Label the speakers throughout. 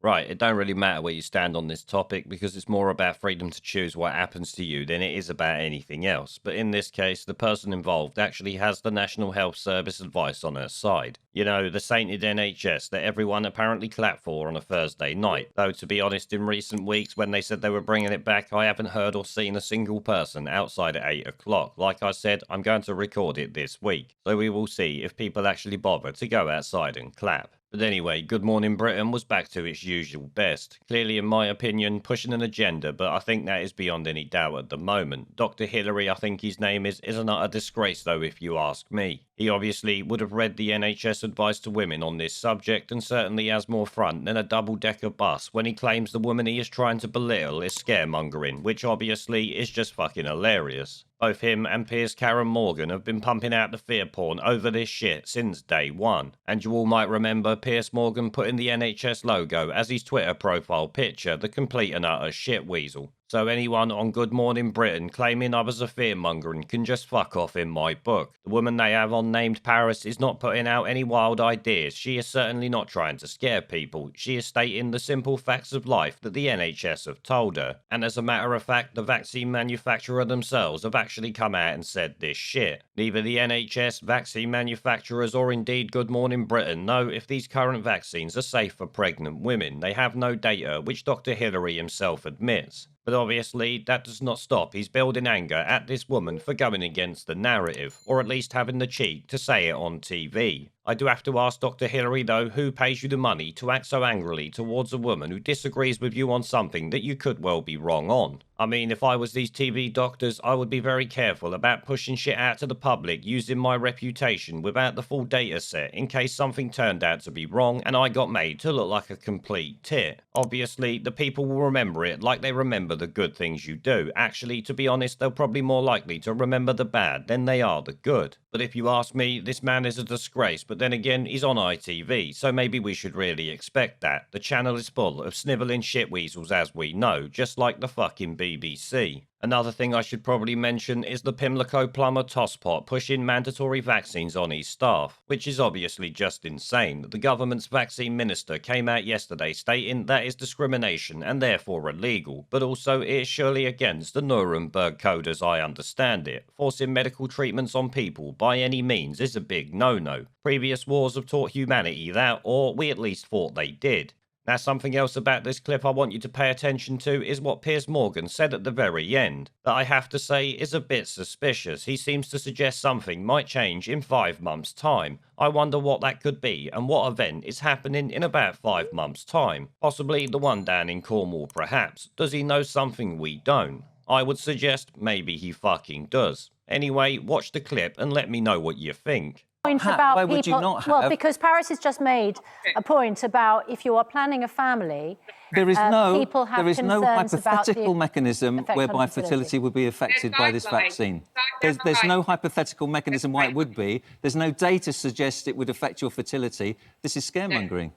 Speaker 1: Right, it don't really matter where you stand on this topic because it's more about freedom to choose what happens to you than it is about anything else. But in this case, the person involved actually has the National Health Service advice on her side. You know, the sainted NHS that everyone apparently clapped for on a Thursday night. Though, to be honest, in recent weeks when they said they were bringing it back, I haven't heard or seen a single person outside at 8 o'clock. Like I said, I'm going to record it this week. So we will see if people actually bother to go outside and clap. But anyway, Good Morning Britain was back to its usual best. Clearly, in my opinion, pushing an agenda, but I think that is beyond any doubt at the moment. Dr. Hilary, I think his name is an utter disgrace though, if you ask me. He obviously would have read the NHS advice to women on this subject and certainly has more front than a double-decker bus when he claims the woman he is trying to belittle is scaremongering, which obviously is just fucking hilarious. Both him and Piers Karen Morgan have been pumping out the fear porn over this shit since day one. And you all might remember Piers Morgan putting the NHS logo as his Twitter profile picture, the complete and utter shit weasel. So anyone on Good Morning Britain claiming I was a fearmonger can just fuck off in my book. The woman they have on named Paris is not putting out any wild ideas. She is certainly not trying to scare people. She is stating the simple facts of life that the NHS have told her. And as a matter of fact, the vaccine manufacturer themselves have actually come out and said this shit. Neither the NHS, vaccine manufacturers, or indeed Good Morning Britain know if these current vaccines are safe for pregnant women. They have no data, which Dr. Hilary himself admits. But obviously, that does not stop his building anger at this woman for going against the narrative, or at least having the cheek to say it on TV. I do have to ask Dr. Hilary, though, who pays you the money to act so angrily towards a woman who disagrees with you on something that you could well be wrong on? I mean, if I was these TV doctors, I would be very careful about pushing shit out to the public using my reputation without the full data set in case something turned out to be wrong and I got made to look like a complete tit. Obviously, the people will remember it like they remember the good things you do. Actually, to be honest, they're probably more likely to remember the bad than they are the good. But if you ask me, this man is a disgrace, but then again, he's on ITV, so maybe we should really expect that. The channel is full of snivelling shitweasels, as we know, just like the fucking BBC. Another thing I should probably mention is the Pimlico plumber tosspot pushing mandatory vaccines on his staff, which is obviously just insane. The government's vaccine minister came out yesterday stating that is discrimination and therefore illegal, but also it is surely against the Nuremberg Code as I understand it. Forcing medical treatments on people by any means is a big no-no. Previous wars have taught humanity that, or we at least thought they did. Now, something else about this clip I want you to pay attention to is what Piers Morgan said at the very end, that I have to say is a bit suspicious. He seems to suggest something might change in 5 months' time. I wonder what that could be and what event is happening in about 5 months' time. Possibly the one down in Cornwall, perhaps. Does he know something we don't? I would suggest maybe he fucking does. Anyway, watch the clip and let me know what you think.
Speaker 2: Why would you not have?
Speaker 3: Well, because Paris has just made a point about if you are planning a family,
Speaker 2: there is
Speaker 3: people have
Speaker 2: no
Speaker 3: concerns
Speaker 2: hypothetical
Speaker 3: about the
Speaker 2: mechanism
Speaker 3: effect on
Speaker 2: whereby
Speaker 3: fertility.
Speaker 2: fertility would be affected by this vaccine. There's no hypothetical mechanism why it would be. There's no data to suggest it would affect your fertility. This is scaremongering.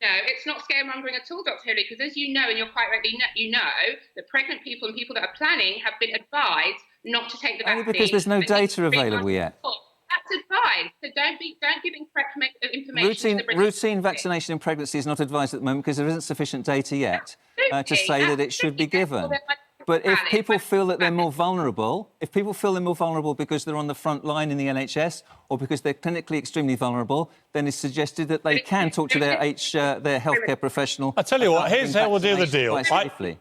Speaker 4: No, it's not scaremongering at all, Dr. Hilary, because as you know, and you're quite rightly that pregnant people and people that are planning have been advised not to take the vaccine.
Speaker 2: Only because there's no data available yet.
Speaker 4: That's advised. So don't give incorrect information.
Speaker 2: Routine vaccination in pregnancy is not advised at the moment because there isn't sufficient data yet to say that it should be given. But if people feel that they're more vulnerable, because they're on the front line in the NHS or because they're clinically extremely vulnerable, then it's suggested that they can talk to their healthcare professional.
Speaker 5: I tell you what, here's how we'll do the deal.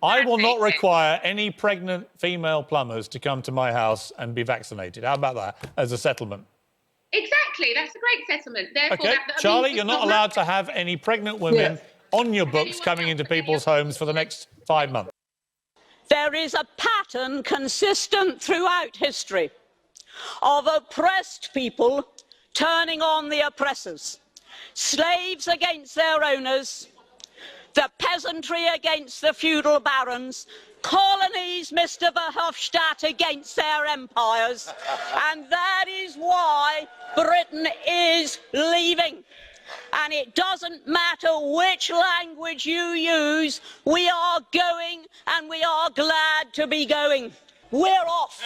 Speaker 5: I will not require any pregnant female plumbers to come to my house and be vaccinated. How about that as a settlement?
Speaker 4: Exactly, that's a great settlement. Therefore,
Speaker 5: OK, Charlie, you're not allowed to have any pregnant women on your books coming into people's homes for the next 5 months.
Speaker 6: There is a pattern consistent throughout history of oppressed people turning on the oppressors, slaves against their owners, the peasantry against the feudal barons, colonies, Mr. Verhofstadt, against their empires. And that is why Britain is leaving. And it doesn't matter which language you use, we are going and we are glad to be going. We're off.